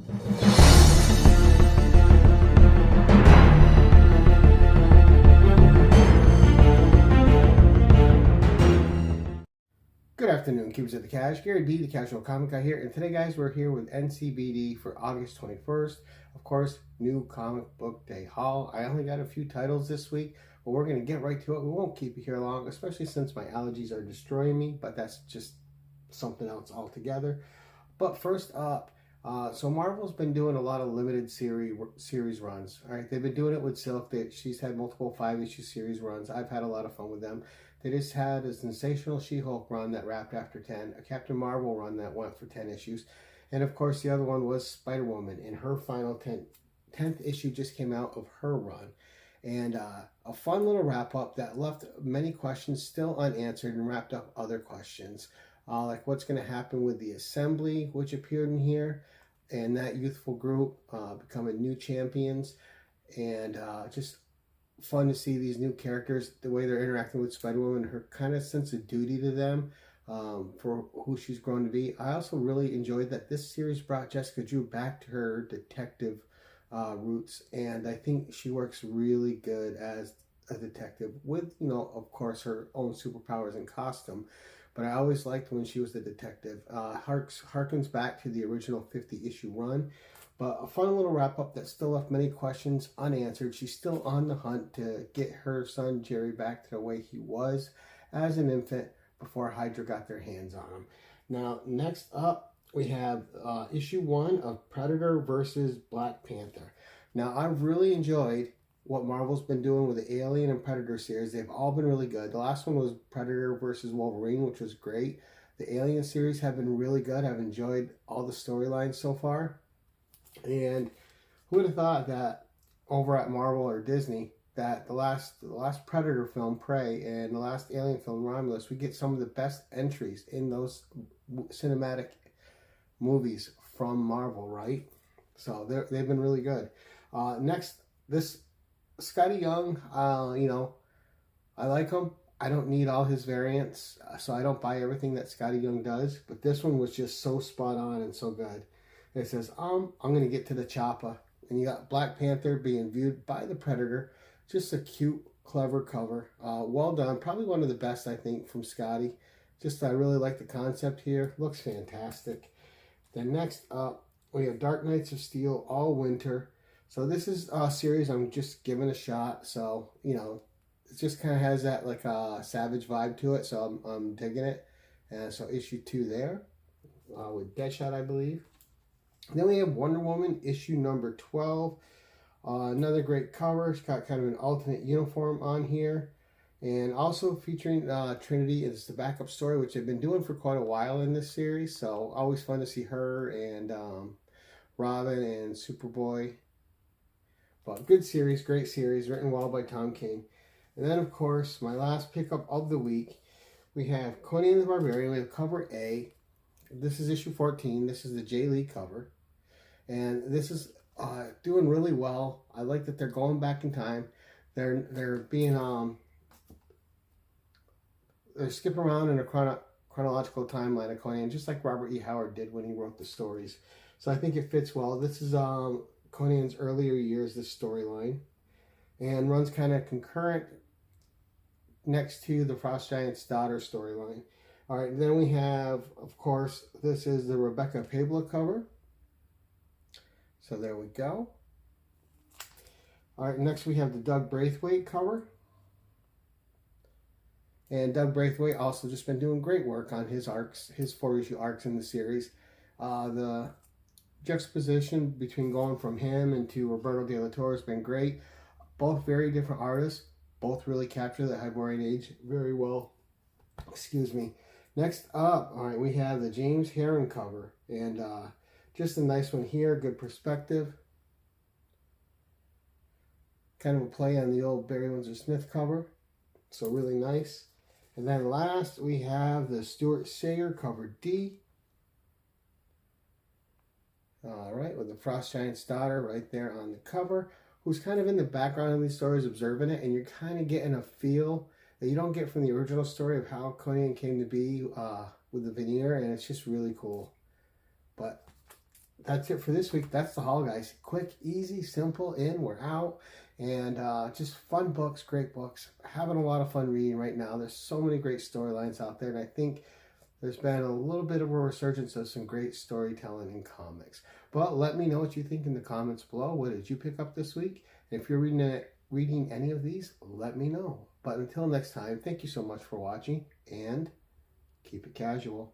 Good afternoon, keepers of the cash. Gary B, the Casual Comic Guy here, and today, guys, we're here with NCBD for August 21st. Of course, new comic book day haul. I only got a few titles this week, but we're going to get right to it. We won't keep you here long, especially since my allergies are destroying me, but that's just something else altogether. But first up, so Marvel's been doing a lot of limited series runs. All right, they've been doing it with Silk. She's had multiple 5-issue series runs. I've had a lot of fun with them. They just had a sensational She-Hulk run that wrapped after 10, a Captain Marvel run that went for 10 issues, and of course the other one was Spider-Woman, and her final 10th issue just came out of her run. And a fun little wrap-up that left many questions still unanswered and wrapped up other questions. Like what's going to happen with the Assembly, which appeared in here, and that youthful group becoming new champions, and just fun to see these new characters, the way they're interacting with Spider-Woman, her kind of sense of duty to them for who she's grown to be. I also really enjoyed that this series brought Jessica Drew back to her detective roots, and I think she works really good as a detective with, you know, of course, her own superpowers and costume. But I always liked when she was the detective. Harkens back to the original 50-issue run. But a fun little wrap-up that still left many questions unanswered. She's still on the hunt to get her son Jerry back to the way he was as an infant before Hydra got their hands on him. Now, next up, we have issue 1 of Predator versus Black Panther. Now, I've really enjoyed what Marvel's been doing with the Alien and Predator series. They've all been really good. The last one was Predator versus Wolverine, which was great. The Alien series have been really good. I've enjoyed all the storylines so far. And who would have thought that over at Marvel or Disney, that the last Predator film, Prey, and the last Alien film, Romulus, we get some of the best entries in those cinematic movies from Marvel, right? So they've been really good. Next, this Scotty Young, you know, I like him. I don't need all his variants, so I don't buy everything that Scotty Young does. But this one was just so spot on and so good. It says, I'm going to get to the chopper. And you got Black Panther being viewed by the Predator. Just a cute, clever cover. Well done. Probably one of the best, I think, from Scotty. Just, I really like the concept here. Looks fantastic. Then next up, we have Dark Knights of Steel All Winter. So this is a series I'm just giving a shot. So, you know, it just kind of has that, like, Savage vibe to it. So I'm digging it. And so issue 2 there with Deadshot, I believe. Then we have Wonder Woman, issue number 12. Another great cover. She's got kind of an alternate uniform on here. And also featuring Trinity is the backup story, which I've been doing for quite a while in this series. So always fun to see her and Robin and Superboy. But good series, great series, written well by Tom King. And then, of course, my last pickup of the week, we have Conan the Barbarian. We have cover A. This is issue 14. This is the Jay Lee cover. And this is doing really well. I like that they're going back in time. They're being they're skipping around in a chronological timeline of Conan, just like Robert E. Howard did when he wrote the stories. So I think it fits well. This is Conan's earlier years, this storyline, and runs kind of concurrent next to the Frost Giant's daughter storyline. All right, then we have, of course, this is the Rebecca Pabla cover. So there we go. All right, next we have the Doug Braithwaite cover. And Doug Braithwaite also just been doing great work on his arcs, his 4-issue arcs in the series. The juxtaposition between going from him into Roberto De La Torre has been great. Both very different artists. Both really capture the Hyborian age very well. Excuse me. Next up, all right, we have the James Herron cover. And just a nice one here, good perspective. Kind of a play on the old Barry Windsor Smith cover. So really nice. And then last, we have the Stuart Sayer cover D. All right, with the Frost Giant's daughter right there on the cover, who's kind of in the background of these stories observing it, and you're kind of getting a feel that you don't get from the original story of how Conan came to be with the veneer, and it's just really cool. But that's it for this week. That's the haul, guys. Quick, easy, simple, in, we're out. And just fun books, great books. Having a lot of fun reading right now. There's so many great storylines out there, and I think there's been a little bit of a resurgence of some great storytelling in comics. But let me know what you think in the comments below. What did you pick up this week? And if you're reading any of these, let me know. But until next time, thank you so much for watching, and keep it casual.